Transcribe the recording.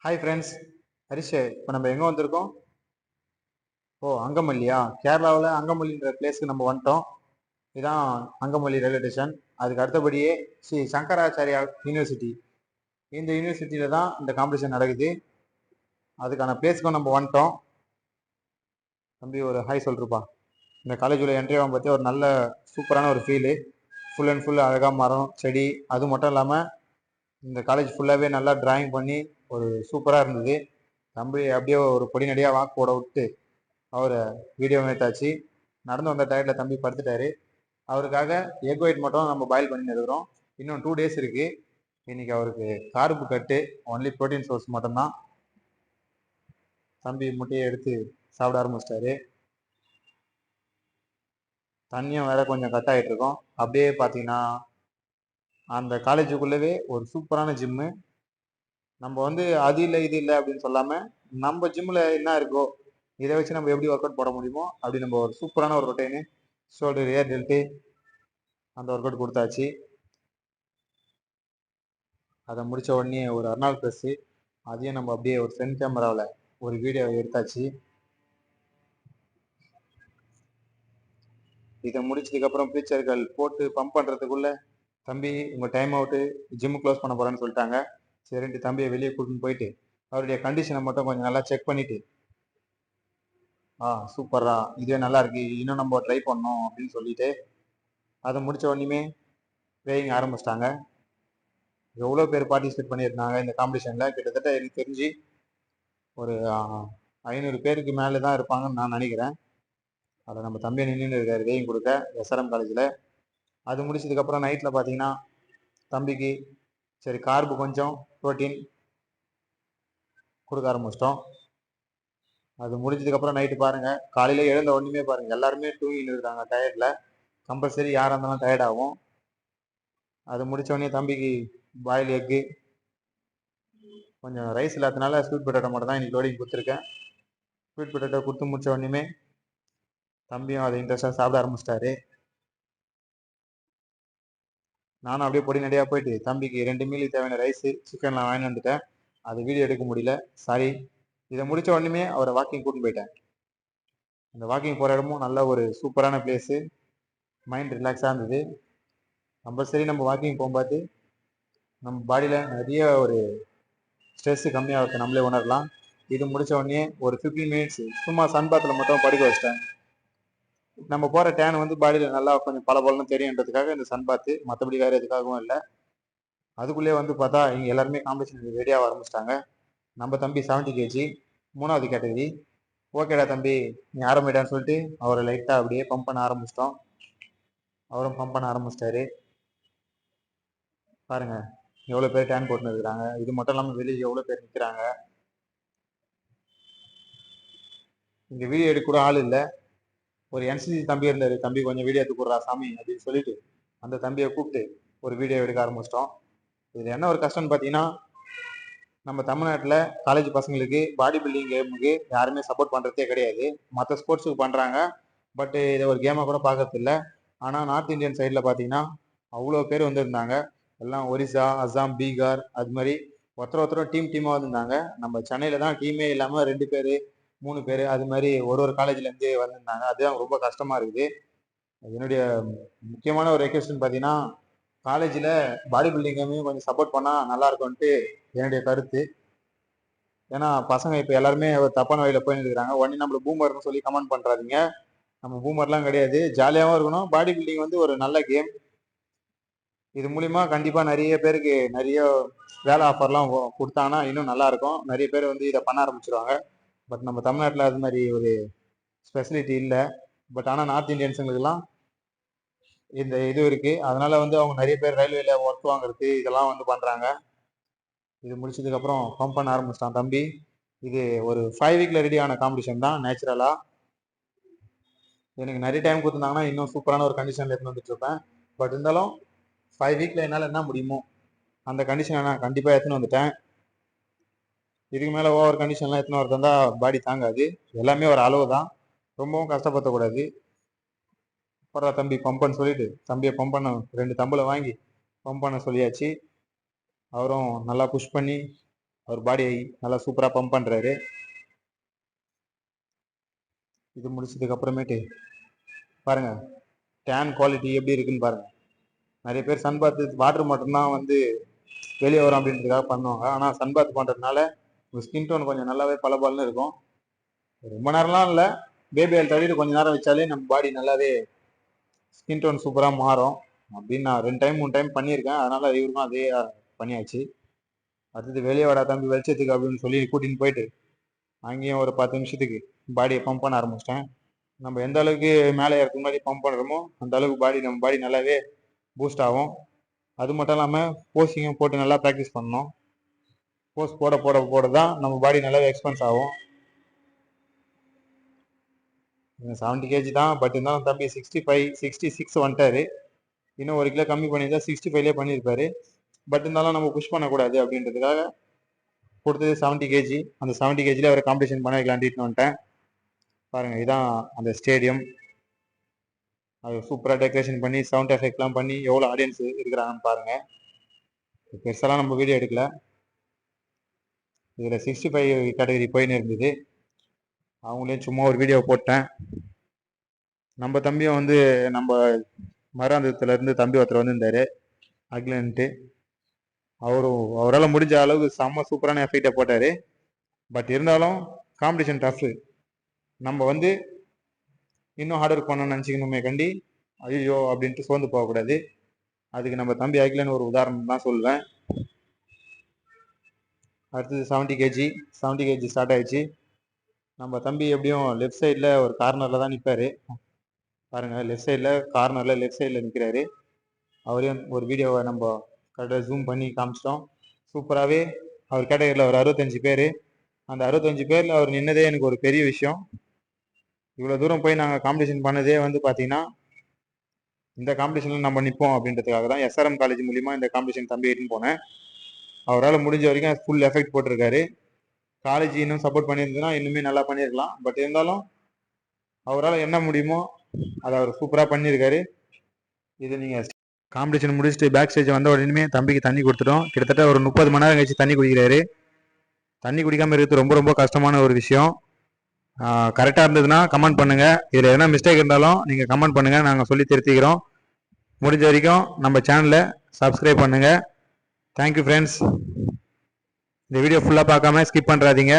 Hi friends. Harish, இப்போ நம்ம எங்கே வந்திருக்கோம்? அங்கமல்லியா? கேரளாவில் அங்கமல்லின்ற பிளேஸ்க்கு நம்ம வந்துட்டோம். இதுதான் அங்கமல்லி ரயில்வே ஸ்டேஷன். அதுக்கு அடுத்தபடியே ஸ்ரீ சங்கராச்சாரியா யூனிவர்சிட்டி. இந்த யூனிவர்சிட்டியில தான் இந்த காம்படிஷன் நடக்குது. அதுக்கான பிளேஸ்க்கும் நம்ம வந்துட்டோம். தம்பி ஒரு ஹாய் சொல்லிருப்பா. இந்த காலேஜில் என்ட்ரி ஆகும் பற்றி ஒரு நல்ல சூப்பரான ஒரு ஃபீலு. ஃபுல் அண்ட் ஃபுல் அழகாக மரம் செடி, அது மட்டும் இல்லாமல் இந்த காலேஜ் ஃபுல்லாகவே நல்லா டிராயிங் பண்ணி ஒரு சூப்பராக இருந்தது. தம்பி அப்படியே ஒரு பொடிநடியாக வாக்கு போட விட்டு அவரை வீடியோ எடுத்தாச்சு. நடந்து வந்த டயர்டில் தம்பி படுத்துட்டாரு. அவருக்காக எக் ஒயிட் மட்டும் நம்ம பாயில் பண்ணி இருக்கிறோம். இன்னும் 2 days இருக்கு. இன்னைக்கு அவருக்கு கார்பு கட்டு, ஒன்லி ப்ரோட்டீன் சோர்ஸ் மட்டும்தான். தம்பி முட்டையை எடுத்து சாப்பிட ஆரம்பிச்சிட்டாரு. தண்ணியும் வேற கொஞ்சம் கட் ஆகிட்டு இருக்கோம். அப்படியே பார்த்தீங்கன்னா அந்த காலேஜுக்குள்ளவே ஒரு சூப்பரான ஜிம்மு. நம்ம வந்து அது இல்லை இது இல்லை அப்படின்னு சொல்லாமல் நம்ம ஜிம்மில் என்ன இருக்கோ இதை வச்சு நம்ம எப்படி ஒர்க் அவுட் போட முடியுமோ அப்படி நம்ம ஒரு சூப்பரான ஒரு ரொட்டைனு ஷோல்டர் ஏர் டெல்ட்டு அந்த ஒர்க் அவுட் கொடுத்தாச்சு. அதை முடித்த உடனே ஒரு அர்னால் ப்ரெஸ்ஸு, அதையும் நம்ம அப்படியே ஒரு ஃப்ரண்ட் கேமராவில் ஒரு வீடியோ எடுத்தாச்சு. இதை முடிச்சதுக்கப்புறம் ப்ரீச்சர்கள் போட்டு பம்ப் பண்ணுறதுக்குள்ள தம்பி உங்கள் டைம் அவுட்டு, ஜிம்மு க்ளோஸ் பண்ண போகிறேன்னு சொல்லிட்டாங்க. சரின்ட்டு தம்பியை வெளியே கூட்டின்னு போயிட்டு அவருடைய கண்டிஷனை மட்டும் கொஞ்சம் நல்லா செக் பண்ணிவிட்டு சூப்பரா, இதுவே நல்லா இருக்கு, இன்னும் நம்ம ட்ரை பண்ணோம் அப்படின்னு சொல்லிட்டு அதை முடிச்ச உடனே வேயிங் ஆரம்பிச்சிட்டாங்க. எவ்வளோ பேர் பார்ட்டிசிபேட் பண்ணியிருந்தாங்க இந்த காம்படிஷனில்? கிட்டத்தட்ட எனக்கு தெரிஞ்சு ஒரு 500 பேருக்கு மேலே தான் இருப்பாங்கன்னு நான் நினைக்கிறேன். அதை நம்ம தம்பியை நின்று இருக்காரு வேயிங் கொடுக்க எஸ்ஆர்எம் காலேஜில். அது முடிச்சதுக்கப்புறம் நைட்டில் பார்த்தீங்கன்னா தம்பிக்கு சரி கார்பு கொஞ்சம் ப்ரோட்டீன் கொடுக்க ஆரம்பிச்சிட்டோம். அது முடிஞ்சதுக்கப்புறம் நைட்டு பாருங்கள், காலையில் எழுந்த உடனே பாருங்கள் எல்லாருமே தூங்கின்னு இருக்காங்க டயர்டில். கம்பல்சரி யாராக இருந்தாலும் டயர்ட் ஆகும். அது முடிச்ச உடனே தம்பிக்கு பாயில் எக்கு, கொஞ்சம் ரைஸ் இல்லாதனால ஸ்வீட் பொட்டேட்டோ மட்டும் தான் இன்னைக்கு லோடிங் கொடுத்துருக்கேன். ஸ்வீட் பொட்டேட்டோ கொடுத்து முடிச்ச உடனே தம்பியும் அதை இன்ட்ரெஸ்டாக சாப்பிட ஆரம்பிச்சிட்டாரு. நானும் அப்படியே பொடிநடையாக போயிட்டு தம்பிக்கு 2 மீலுக்கு தேவையான ரைஸு சிக்கன்லாம் வாங்கி வந்துட்டேன். அது வீடியோ எடுக்க முடியல, சாரி. இதை முடிச்ச உடனே அவரை வாக்கிங் கூட்டின்னு போயிட்டேன். அந்த வாக்கிங் போகிற இடமும் நல்ல ஒரு சூப்பரான பிளேஸு, மைண்ட் ரிலாக்ஸாக இருந்தது. கம்பல்சரி நம்ம வாக்கிங் போகும்போது நம்ம பாடியில் நிறைய ஒரு ஸ்ட்ரெஸ்ஸு கம்மியாகிறது நம்மளே உணரலாம். இது முடிச்ச உடனே ஒரு 15 மினிட்ஸ் சும்மா சன் பாத்தில் மட்டும் படுக்க வச்சிட்டேன். நம்ம போகிற டேன் வந்து பாடியில் நல்லா கொஞ்சம் பளபளன்னு தெரியுன்றதுக்காக இந்த சன் பாத்து, மற்றபடி வேறு எதுக்காகவும் இல்லை. அதுக்குள்ளே வந்து பார்த்தா இங்கே எல்லாருமே காம்படிஷன் ரெடியாக ஆரம்பிச்சிட்டாங்க. நம்ம தம்பி 70 kg 3வது கேட்டகரி. ஓகேடா தம்பி நீ ஆரம்பிடான்னு சொல்லிட்டு அவரை லைட்டாக அப்படியே பம்ப் பண்ண ஆரம்பிச்சிட்டோம். அவரும் பம்ப் பண்ண ஆரம்பிச்சிட்டாரு. பாருங்க எவ்வளோ பேர் டேன் போட்டுன்னு இருக்கிறாங்க. இது மட்டும் இல்லாமல் வெளியே எவ்வளோ பேர் நிற்கிறாங்க. இங்கே வீடியோ எடுக்க கூட ஆள் இல்லை. ஒரு என்சிசி தம்பி இருந்தார், தம்பி கொஞ்சம் வீடியோ எடுத்து கொடுறா சாமி அப்படின்னு சொல்லிட்டு அந்த தம்பியை கூப்பிட்டு ஒரு வீடியோ எடுக்க ஆரம்பிச்சிட்டோம். இதில் என்ன ஒரு கஷ்டம்னு பார்த்தீங்கன்னா, நம்ம தமிழ்நாட்டில் காலேஜ் பசங்களுக்கு பாடி பில்டிங் கேமுக்கு யாருமே சப்போர்ட் பண்ணுறதே கிடையாது. மற்ற ஸ்போர்ட்ஸுக்கு பண்ணுறாங்க, பட்டு இதை ஒரு கேமாக கூட பார்க்கறது இல்லை. ஆனால் நார்த் இந்தியன் சைடில் பார்த்தீங்கன்னா அவ்வளோ பேர் வந்திருந்தாங்க. எல்லாம் ஒரிசா, அஸ்ஸாம், பீகார், அது மாதிரி ஒருத்தரும் டீமாக வந்திருந்தாங்க. நம்ம சென்னையில் தான் டீமே இல்லாமல் 2 பேர் 3 பேர் அது மாதிரி ஒரு காலேஜ்லேருந்து வந்திருந்தாங்க. அதுதான் ரொம்ப கஷ்டமாக இருக்குது. என்னுடைய முக்கியமான ஒரு ரெக்வெஸ்ட்னு பார்த்தீங்கன்னா, காலேஜில் பாடி பில்டிங் கேமையும் கொஞ்சம் சப்போர்ட் பண்ணால் நல்லா இருக்கும்ன்ட்டு என்னுடைய கருத்து. ஏன்னா பசங்க இப்போ எல்லாருமே ஒரு தப்பான வழியில் போயின்னு இருக்கிறாங்க. உடனே நம்மளை பூமர்னு சொல்லி கமெண்ட் பண்ணுறாதீங்க. நம்ம பூமர்லாம் கிடையாது, ஜாலியாகவும் இருக்கணும். பாடி பில்டிங் வந்து ஒரு நல்ல கேம். இது மூலிமா கண்டிப்பாக நிறைய பேருக்கு நிறைய வேலை ஆஃபர்லாம் கொடுத்தாங்கன்னா இன்னும் நல்லா இருக்கும். நிறைய பேர் வந்து இதை பண்ண ஆரம்பிச்சிருவாங்க. பட் நம்ம தமிழ்நாட்டில் அது மாதிரி ஒரு ஸ்பெசிலிட்டி இல்லை. பட் ஆனால் நார்த் இந்தியன்ஸுங்களுக்கெல்லாம் இந்த இது இருக்குது. அதனால் வந்து அவங்க நிறைய பேர் ரயில்வேல ஒர்க் வாங்குறது இதெல்லாம் வந்து பண்ணுறாங்க. இது முடிச்சதுக்கப்புறம் பம்ப் பண்ண ஆரம்பிச்சிட்டான் தம்பி. இது ஒரு 5 வீக்கில் ரெடியான காம்படிஷன் தான். நேச்சுரலாக எனக்கு நிறைய டைம் கொடுத்துருந்தாங்கன்னா இன்னும் சூப்பரான ஒரு கண்டிஷனில் எடுத்துன்னு வந்துட்டு இருப்பேன். பட் இருந்தாலும் 5 வீக்கில் என்னால் என்ன முடியுமோ அந்த கண்டிஷனை நான் கண்டிப்பாக எடுத்துன்னு வந்துட்டேன். இதுக்கு மேலே ஓவர் கண்டிஷன்லாம் எடுத்துன்னு வரதா பாடி தாங்காது. எல்லாமே ஒரு அளவு தான், ரொம்பவும் கஷ்டப்படுத்தக்கூடாது. போடுற தம்பி பம்பன்னு சொல்லிட்டு தம்பியை பம்ப் பண்ண 2 தம்பில் வாங்கி பம்ப் பண்ண சொல்லியாச்சு. அவரும் நல்லா புஷ் பண்ணி அவர் பாடியை நல்லா சூப்பராக பம்ப் பண்ணுறாரு. இது முடிச்சதுக்கு அப்புறமேட்டு பாருங்க டேன் குவாலிட்டி எப்படி இருக்குன்னு பாருங்க. நிறைய பேர் சன் பாத் வாட்டர் மட்டும்தான் வந்து வெளியே வரும் அப்படின்றதுக்காக பண்ணுவாங்க. ஆனால் சன் பாத் பண்ணுறதுனால உங்கள் ஸ்கின் டோன் கொஞ்சம் நல்லாவே பளபளன்னு இருக்கும். ரொம்ப நேரம்லாம் இல்லை, பேபி ஆயில் தடவிட்டு கொஞ்சம் நேரம் வச்சாலே நம்ம பாடி நல்லாவே ஸ்கின் டோன் சூப்பராக மாறும். அப்படின்னு நான் 2 டைம் 3 டைம் பண்ணியிருக்கேன். அதனால இவருக்கும் அதே பண்ணியாச்சு. அடுத்தது வெளியே வாடா தம்பி வெளிச்சத்துக்கு அப்படின்னு சொல்லி கூட்டின்னு போயிட்டு அங்கேயும் ஒரு 10 நிமிஷத்துக்கு பாடியை பம்ப் பண்ண ஆரம்பிச்சிட்டேன். நம்ம எந்த அளவுக்கு மேலே ஏறதுக்கு முன்னாடி பம்ப் பண்ணுறோமோ அந்த அளவுக்கு நம்ம பாடி நல்லாவே பூஸ்ட் ஆகும். அது மட்டும் இல்லாமல் போஸிங்கும் போட்டு நல்லா ப்ராக்டிஸ் பண்ணணும். போஸ் போட போட போட தான் நம்ம பாடி நல்லாவே எக்ஸ்பென்ஸ் ஆகும். 70 kg தான், பட் இருந்தாலும் தம்பி 65 66 வந்துட்டாரு. இன்னும் 1 கிலோ கம்மி பண்ணியிருந்தா 65லே பண்ணியிருப்பாரு. பட் இருந்தாலும் நம்ம புஷ் பண்ணக்கூடாது அப்படின்றதுக்காக கொடுத்தது 70 kg. அந்த 70 kgல அவரை காம்படிஷன் பண்ண வைக்கலான்ட்டு வந்துட்டேன். பாருங்க இதான் அந்த ஸ்டேடியம். அது சூப்பராக டெக்கரேஷன் பண்ணி சவுண்ட் எஃபெக்ட்லாம் பண்ணி எவ்வளோ ஆடியன்ஸ் இருக்கிறாங்கன்னு பாருங்க. பெருசாலாம் நம்ம வீடியோ எடுக்கல. இதில் 65 கேட்டகரி போயின்னு இருந்தது. அவங்களே சும்மா ஒரு வீடியோ போட்டேன். நம்ம தம்பியும் வந்து நம்ம மராந்தத்துலேருந்து தம்பி ஒருத்தர் வந்திருந்தாரு அகிலன்ட்டு. அவரால் முடிஞ்ச அளவுக்கு செம்ம சூப்பரான எஃபெக்டை போட்டார். பட் இருந்தாலும் காம்படிஷன் டஃப்பு. நம்ம வந்து இன்னும் ஹார்ட் ஒர்க் பண்ணணும்னு நினச்சிக்கணுமே கண்டி ஐயோ அப்படின்ட்டு சோர்ந்து போகக்கூடாது. அதுக்கு நம்ம தம்பி அகிலன் ஒரு உதாரணம் தான் சொல்லுவேன். அடுத்தது 70 kg ஸ்டார்ட் ஆயிடுச்சு. நம்ம தம்பி எப்படியும் லெஃப்ட் சைடில் ஒரு கார்னரில் தான் நிற்பார். பாருங்கள் லெஃப்ட் சைடில் நிற்கிறாரு. அவரையும் ஒரு வீடியோவை நம்ம கரெக்டாக ஜூம் பண்ணி காமிச்சிட்டோம். சூப்பராகவே அவர் கேட்டகரியில் ஒரு 65 பேர். அந்த 65 பேரில் அவர் நின்னதே எனக்கு ஒரு பெரிய விஷயம். இவ்வளோ தூரம் போய் நாங்கள் காம்படிஷன் பண்ணதே வந்து பார்த்தீங்கன்னா இந்த காம்படிஷனில் நம்ம நிற்போம் அப்படின்றதுக்காக தான். எஸ்ஆர்எம் காலேஜ் மூலிமா இந்த காம்படிஷன் தம்பி எடுத்துன்னு போனேன். அவரால் முடிஞ்ச வரைக்கும் ஃபுல் எஃபெக்ட் போட்டிருக்காரு. காலேஜ் இன்னும் சப்போர்ட் பண்ணியிருந்ததுன்னா இன்னுமே நல்லா பண்ணியிருக்கலாம். பட் இருந்தாலும் அவரால் என்ன முடியுமோ அதை அவர் சூப்பராக பண்ணியிருக்காரு. இது நீங்கள் காம்படிஷன் முடிச்சுட்டு பேக் ஸ்டேஜ் வந்த உடனே தம்பிக்கு தண்ணி கொடுத்துட்டோம். கிட்டத்தட்ட ஒரு 30 மணி நேரம் கழிச்சு தண்ணி குடிக்கிறாரு. தண்ணி குடிக்காமல் இருக்கிறது ரொம்ப ரொம்ப கஷ்டமான ஒரு விஷயம். கரெக்டாக இருந்ததுன்னா கமெண்ட் பண்ணுங்கள். இதில் எதனா மிஸ்டேக் இருந்தாலும் நீங்கள் கமெண்ட் பண்ணுங்கள், நாங்கள் சொல்லி திருத்திக்கிறோம். முடிஞ்ச வரைக்கும் நம்ம சேனலை சப்ஸ்கிரைப் பண்ணுங்கள். Thank you friends. இந்த வீடியோ ஃபுல்லாக பார்க்காம ஸ்கிப் பண்ணுறாதீங்க.